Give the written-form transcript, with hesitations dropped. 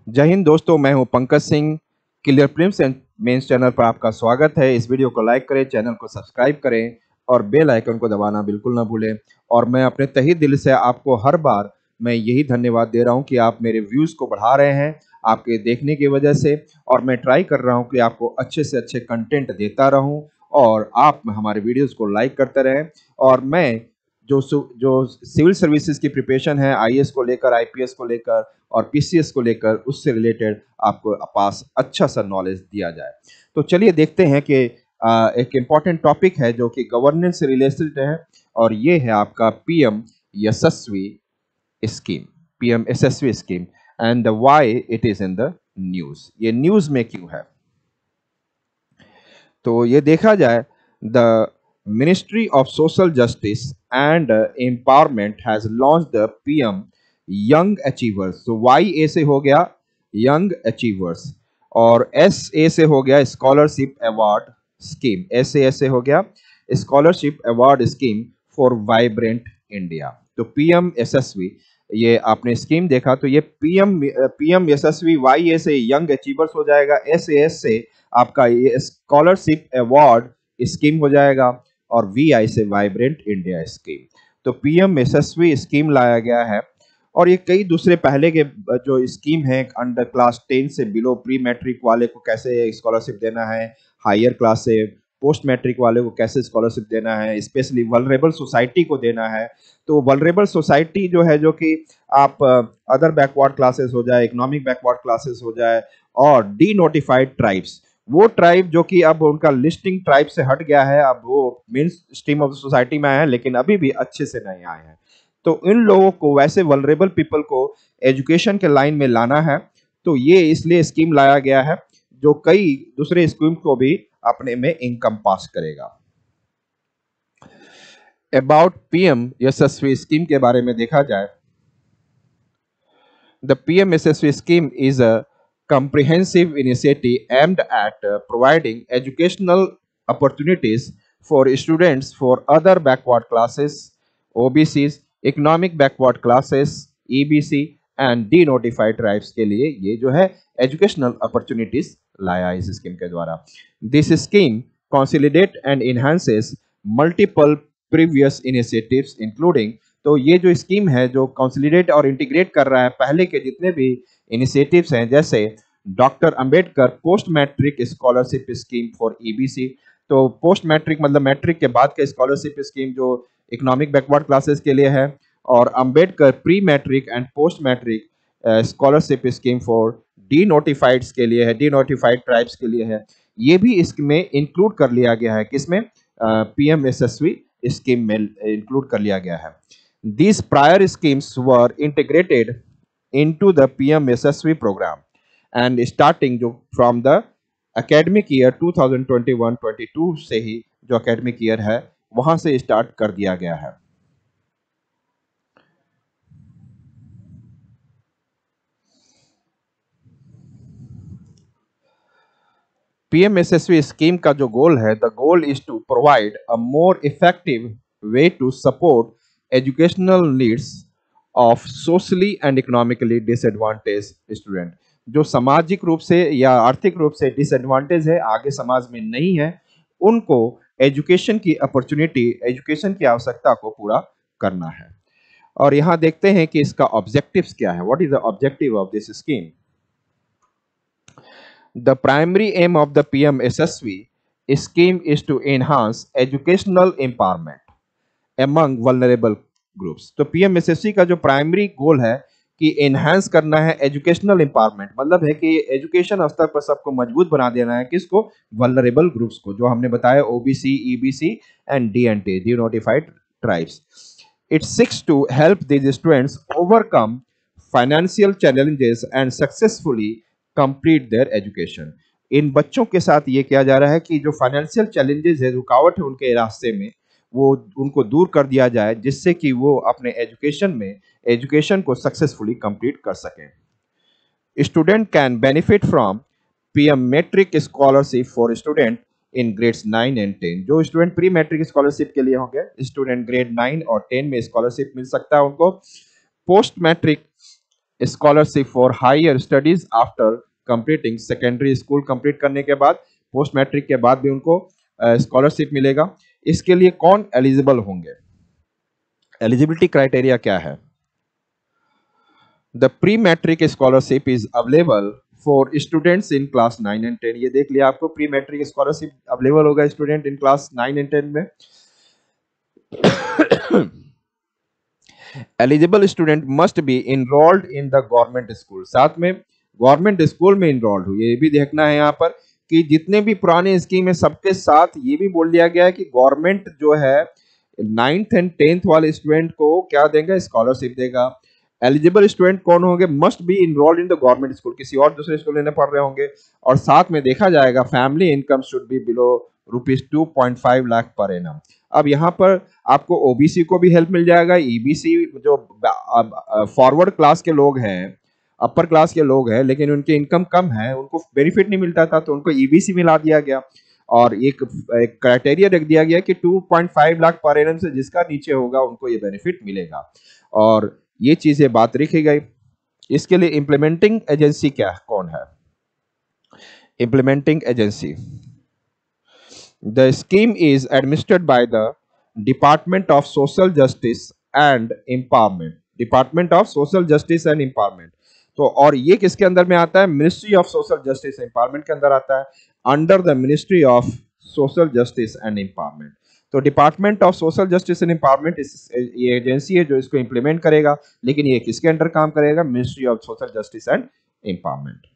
जय हिंद दोस्तों, मैं हूं Pankaj Singh. Clear prelims and mains channel पर आपका स्वागत है। इस वीडियो को लाइक करें, चैनल को सब्सक्राइब करें और बेल आइकन को दबाना बिल्कुल ना भूलें। और मैं अपने तहे दिल से आपको हर बार मैं यही धन्यवाद दे रहा हूं कि आप मेरे व्यूज़ को बढ़ा रहे हैं आपके देखने की वजह से। और मैं ट्राई कर रहा हूं कि आपको अच्छे से अच्छे कंटेंट देता रहूं और आप हमारे वीडियोज़ को लाइक करते रहें। और मैं जो सिविल सर्विसेज की प्रिपरेशन है, आईएएस को लेकर, आईपीएस को लेकर और पीसीएस को लेकर, उससे रिलेटेड आपको पास अच्छा सा नॉलेज दिया जाए। तो चलिए देखते हैं कि एक इम्पॉर्टेंट टॉपिक है जो कि गवर्नेंस से रिलेटेड है और ये है आपका PM Yashasvi scheme, PM Yashasvi scheme and why it is in the news. ये न्यूज में क्यों है? तो ये देखा जाए, the ministry of social justice and empowerment has launch the PM young achievers. तो वाई ए से हो गया यंग अचीवर्स और एस ए से हो गया स्कॉलरशिप अवार्ड स्कीम। एस से हो गया scholarship award scheme for vibrant India. तो पीएम यशस्वी, ये आपने स्कीम देखा तो ये पीएम यशस्वी, वाई ए से यंग अचीवर्स हो जाएगा, एस से आपका ये स्कॉलरशिप अवार्ड स्कीम हो जाएगा और वीआई से वाइब्रेंट इंडिया स्कीम। तो पीएम यशस्वी स्कीम लाया गया है और ये कई दूसरे पहले के जो स्कीम है, अंडर क्लास 10 से बिलो प्री मैट्रिक वाले को कैसे स्कॉलरशिप देना है, हायर क्लास से पोस्ट मैट्रिक वाले को कैसे स्कॉलरशिप देना है, स्पेशली वल्नरेबल सोसाइटी को देना है। तो वल्नरेबल सोसाइटी जो है, जो कि आप अदर बैकवर्ड क्लासेस हो जाए, इकोनॉमिक बैकवर्ड क्लासेस हो जाए और डी नोटिफाइड ट्राइब्स, वो ट्राइब जो कि अब उनका लिस्टिंग ट्राइब से हट गया है, अब वो मेन स्ट्रीम ऑफ सोसाइटी में आए हैं लेकिन अभी भी अच्छे से नहीं आए हैं। तो इन लोगों को, वैसे वल्नरेबल पीपल को एजुकेशन के लाइन में लाना है। तो ये इसलिए स्कीम लाया गया है जो कई दूसरे स्कीम को भी अपने में इनकम पास करेगा। अबाउट पीएम यशस्वी स्कीम के बारे में देखा जाए, the PM Yashasvi scheme is a comprehensive initiative aimed at providing educational opportunities for students for other backward classes, OBCs, economic backward classes, EBC and denotified tribes के लिए ये जो है educational opportunities लाया इस स्कीम के द्वारा। This scheme consolidate and enhances multiple previous initiatives including, तो ये जो स्कीम है जो कंसोलिडेट और इंटीग्रेट कर रहा है पहले के जितने भी इनिशिएटिव्स हैं, जैसे doctor Ambedkar post matric scholarship scheme for EBC. तो पोस्ट मैट्रिक मतलब मैट्रिक के बाद का स्कॉलरशिप स्कीम जो इकोनॉमिक बैकवर्ड क्लासेस के लिए है, और Ambedkar pre matric and post matric scholarship scheme for denotifieds के लिए है, डी नोटिफाइड ट्राइब्स के लिए है। ये भी इसमें इंक्लूड कर लिया गया है, किसमें? पीएम यशस्वी स्कीम में इंक्लूड कर लिया गया है। These prior schemes were integrated into the PM Yashasvi program and starting जो from the academic year 2021-22 से ही जो academic year है वहां से स्टार्ट कर दिया गया है। पीएम यशस्वी स्कीम का जो गोल है, the goal is to provide a more effective way to support educational needs of socially and economically disadvantage student. जो सामाजिक रूप से या आर्थिक रूप से डिसएडवांटेज है, आगे समाज में नहीं है, उनको एजुकेशन की अपॉर्चुनिटी, एजुकेशन की आवश्यकता को पूरा करना है। और यहाँ देखते हैं कि इसका ऑब्जेक्टिव्स क्या है। What is the objective of this scheme? The primary aim of the PM SSV scheme is to enhance educational empowerment among vulnerable groups। तो पीएम एसएससी का जो प्राइमरी गोल है कि एनहांस करना है एजुकेशनल एम्पावरमेंट, मतलब है कि एजुकेशन स्तर पर सबको मजबूत बना देना है। किसको? वल्नरेबल ग्रुप्स को, जो हमने बताया OBC, EBC and DNT, denotified tribes. It seeks to help these students overcome financial challenges and successfully complete their education. इन बच्चों के साथ ये किया जा रहा है कि जो फाइनेंशियल चैलेंजेस है, रुकावट है उनके रास्ते में, वो उनको दूर कर दिया जाए, जिससे कि वो अपने एजुकेशन को सक्सेसफुली कंप्लीट कर सकें। Student can benefit from PM matric scholarship for student in grades 9 and 10। जो स्टूडेंट प्री मैट्रिक स्कॉलरशिप के लिए होंगे, स्टूडेंट ग्रेड 9 और 10 में स्कॉलरशिप मिल सकता है उनको। Post matric scholarship for higher studies after completing secondary school complete करने के बाद, पोस्ट मैट्रिक के बाद भी उनको स्कॉलरशिप मिलेगा। इसके लिए कौन एलिजिबल होंगे? एलिजिबिलिटी क्राइटेरिया क्या है? The pre matric scholarship is available for students in class 9 and 10। ये देख लिया आपको, प्री मैट्रिक स्कॉलरशिप अवेलेबल होगा स्टूडेंट इन क्लास 9 एंड 10 में। Eligible student must be enrolled in the government school, साथ में गवर्नमेंट स्कूल में इनरोल्ड हो। ये भी देखना है यहाँ पर कि जितने भी पुराने स्कीम है सबके साथ ये भी बोल दिया गया है कि गवर्नमेंट जो है 9th एंड 10th वाले स्टूडेंट को क्या देगा? स्कॉलरशिप देगा। एलिजिबल स्टूडेंट कौन होंगे? Must be enrolled in the government school, किसी और दूसरे स्कूल में पढ़ रहे होंगे। और साथ में देखा जाएगा family income should be below ₹2.5 lakh per annum. अब यहाँ पर आपको ओबीसी को भी हेल्प मिल जाएगा, ईबीसी जो फॉरवर्ड क्लास के लोग हैं, अपर क्लास के लोग हैं लेकिन उनकी इनकम कम है, उनको बेनिफिट नहीं मिलता था तो उनको ईबीसी मिला दिया गया। और एक क्राइटेरिया रख दिया गया कि 2.5 लाख पर एनम से जिसका नीचे होगा उनको ये बेनिफिट मिलेगा। और ये चीजें बात रखी गई। इसके लिए इम्प्लीमेंटिंग एजेंसी क्या कौन है? Implementing agency, the scheme is administered by the Department of Social Justice and Empowerment, Department of Social Justice and Empowerment। तो और ये किसके अंदर में आता है? Ministry of social justice empowerment के अंदर आता है, under the ministry of social justice and empowerment. तो department of social justice and empowerment ये एजेंसी है जो इसको इंप्लीमेंट करेगा, लेकिन ये किसके अंडर काम करेगा? Ministry of social justice and empowerment.